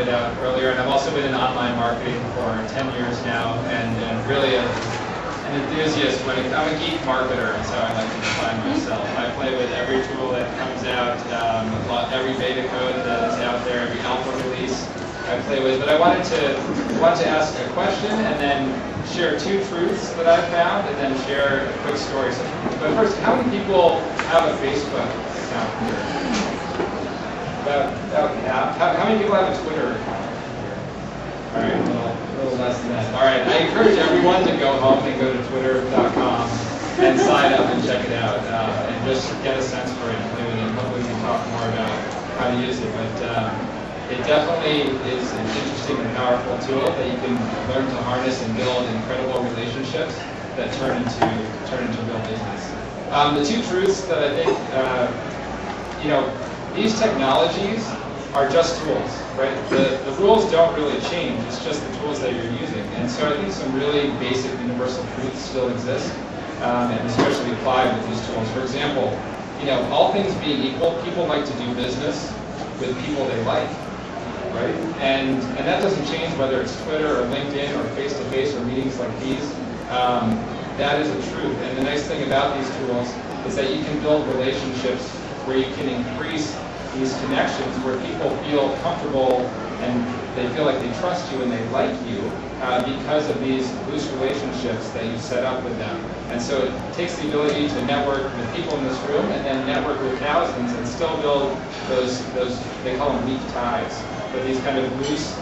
pointed out earlier, and I've also been in online marketing for 10 years now, and really an enthusiast. I'm a geek marketer, and so I like to define myself. I play with every tool that comes out, every beta code that is out there, every alpha release I play with. But I want to ask a question and then share 2 truths that I've found, and then share a quick story. So, but first, how many people have a Facebook account here? About half. How many people have a Twitter account here? All right, a little less than that. All right, I encourage everyone to go home and go to twitter.com and sign up and check it out, and just get a sense for it and play with it. Hopefully we can talk more about how to use it. But it definitely is an interesting and powerful tool that you can learn to harness and build incredible relationships that turn into real business. The 2 truths that I think, these technologies are just tools, right? The rules don't really change. It's just the tools that you're using. And so I think some really basic universal truths still exist, and especially apply with these tools. For example, all things being equal, people like to do business with people they like, right? And that doesn't change whether it's Twitter or LinkedIn or face-to-face or meetings like these. That is a truth. And the nice thing about these tools is that you can build relationships where you can increase these connections, where people feel comfortable and they feel like they trust you and they like you because of these loose relationships that you set up with them. And so it takes the ability to network with people in this room and then network with thousands and still build those they call them weak ties, but these kind of loose,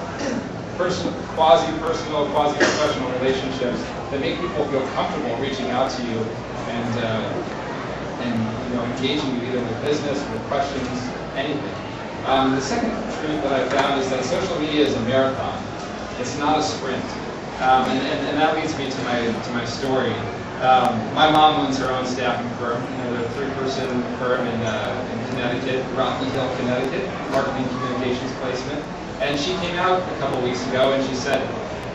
quasi-personal, quasi-professional relationships that make people feel comfortable reaching out to you and engaging you either with business, with questions, anything. The second truth that I found is that social media is a marathon. It's not a sprint. And that leads me to my story. My mom owns her own staffing firm. They're a 3-person firm in Connecticut, Rocky Hill, Connecticut, marketing communications placement. And she came out a couple weeks ago and she said,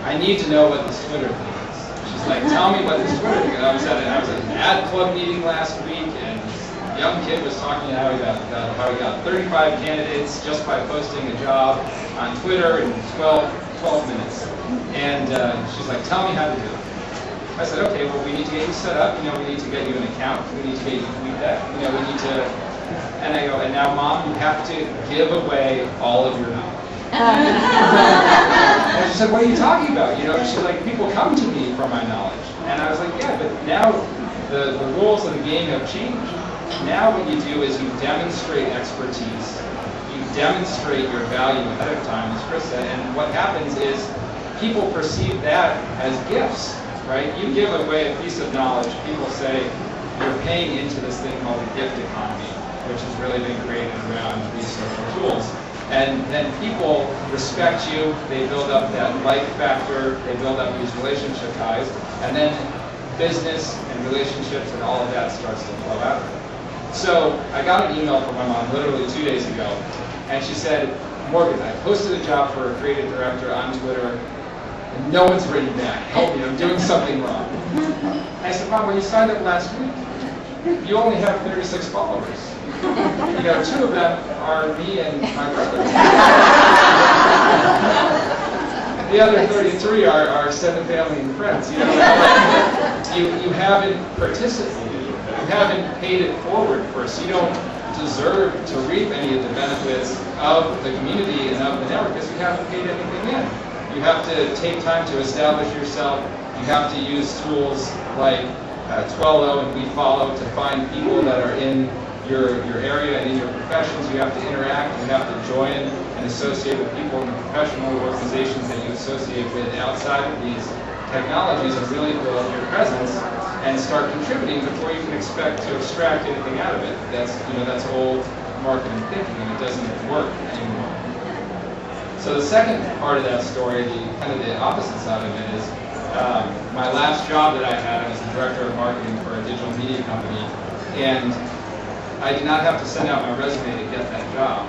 I need to know what this Twitter thing is. She's like, tell me what this Twitter thing is. I was at an ad club meeting last week, and a young kid was talking how he got 35 candidates just by posting a job on Twitter in 12 minutes. And she's like, tell me how to do it. I said, okay, well, we need to get you set up. We need to get you an account. We need to get you tweet that. We need to. And I go, and now, Mom, you have to give away all of your knowledge. And she said, what are you talking about? She's like, people come to me for my knowledge. And I was like, yeah, but now the rules of the game have changed. Now what you do is you demonstrate expertise. You demonstrate your value ahead of time, as Chris said, and what happens is people perceive that as gifts, right? You give away a piece of knowledge, people say, you're paying into this thing called the gift economy, which has really been created around these social tools. And then people respect you, they build up that like factor, they build up these relationship ties, and then business and relationships and all of that starts to flow out of it. So I got an email from my mom literally 2 days ago, and she said, Morgan, I posted a job for a creative director on Twitter, and no one's written back. Help me, I'm doing something wrong. I said, Mom, when you signed up last week, you only have 36 followers. 2 of them are me and my brother. The other 33 are extended family and friends. You haven't participated. You haven't paid it forward first. You don't deserve to reap any of the benefits of the community and of the network because you haven't paid anything in. You have to take time to establish yourself. You have to use tools like Twello and WeFollow to find people that are in your area and in your professions. You have to interact, you have to join and associate with people in the professional organizations that you associate with outside of these technologies and really build your presence and start contributing before you can expect to extract anything out of it. That's old marketing thinking and it doesn't work anymore. So the second part of that story, the opposite side of it is my last job that I had, I was the director of marketing for a digital media company, and I did not have to send out my resume to get that job.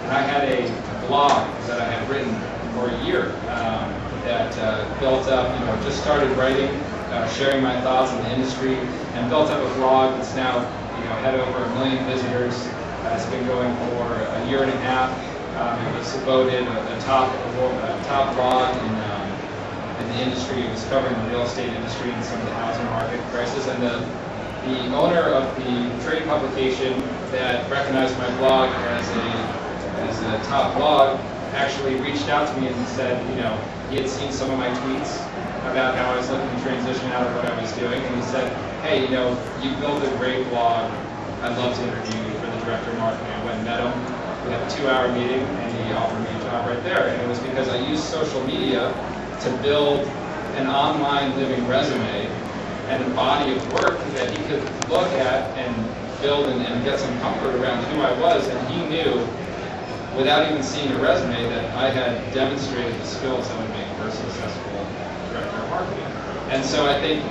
And I had a blog that I had written for a year that built up, just started writing, sharing my thoughts on the industry, and built up a blog that's now, had over 1 million visitors. It's been going for a year and a half. It was voted a top blog in the industry. It was covering the real estate industry and some of the housing market crisis. And the owner of the trade publication that recognized my blog as a top blog actually reached out to me and said, you know, he had seen some of my tweets about how I was looking to transition out of what I was doing, and he said, hey, you know, you built a great blog. I'd love to interview you for the director of marketing. I went and met him. We had a 2-hour meeting, and he offered me a job right there. And it was because I used social media to build an online living resume and a body of work that he could look at and build and get some comfort around who I was. And he knew, without even seeing a resume, that I had demonstrated the skills that would make for a successful director of marketing. And so I think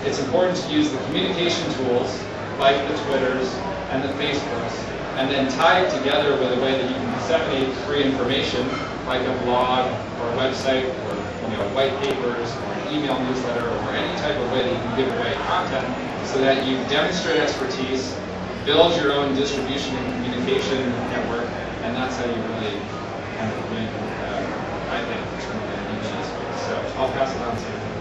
it's important to use the communication tools like the Twitters and the Facebooks, and then tie it together with a way that you can disseminate free information like a blog or a website or, you know, white papers or an email newsletter or any type of way that you can give away content so that you demonstrate expertise, build your own distribution and communication network, and that's how you really kind of win, I think, in the space. So I'll pass it on to you.